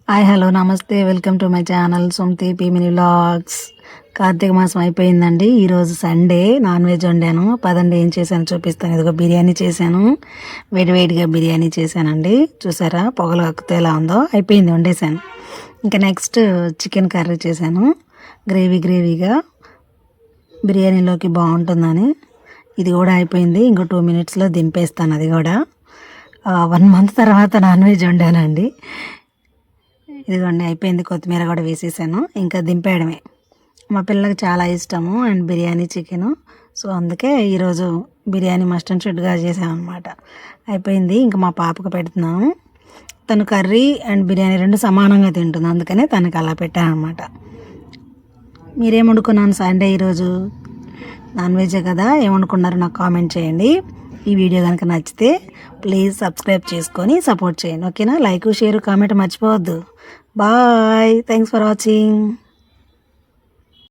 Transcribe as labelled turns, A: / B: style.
A: Hi hello namaste welcome to my channel Sumathi P mini vlogs. కార్తీక మాసం అయిపోయిందండి. ఈరోజు సండే నాన్ వెజ్ వండాను. పదండి ఏం చేశాను చూపిస్తాను. ఇదిగో బిర్యానీ చేశాను, వేడివేడిగా బిర్యానీ చేశానండి. చూసారా పొగలు కక్కుతూ ఎలా ఉందో. అయిపోయింది, వండేసాను. ఇంకా నెక్స్ట్ చికెన్ కర్రీ చేశాను, గ్రేవీగా బిర్యానీలోకి బాగుంటుందని. ఇది కూడా అయిపోయింది. ఇంకో 2 minutesలో దింపేస్తాను. అది కూడా 1 month తర్వాత నాన్ వెజ్ వండానండి. ఇదిగోండి అయిపోయింది. కొత్తిమీర కూడా వేసేసాను, ఇంకా దింపేయడమే. మా పిల్లలకు చాలా ఇష్టము అండ్ బిర్యానీ చికెను. సో అందుకే ఈరోజు బిర్యానీ మస్ట్ అండ్ షుడ్గా చేసాను అనమాట. అయిపోయింది, ఇంకా మా పాపకు పెడుతున్నాను. తను కర్రీ అండ్ బిర్యానీ 2 సమానంగా తింటుంది, అందుకనే తనకి అలా పెట్టాను అనమాట. మీరేం వండుకున్నాను సండే ఈరోజు? నాన్ వెజే కదా, ఏం వండుకున్నారో నాకు కామెంట్ చేయండి. ఈ వీడియో కనుక నచ్చితే ప్లీజ్ సబ్స్క్రైబ్ చేసుకొని సపోర్ట్ చేయండి, ఓకేనా? లైక్, షేర్, కామెంట్ మర్చిపోవద్దు. Bye, thanks for watching.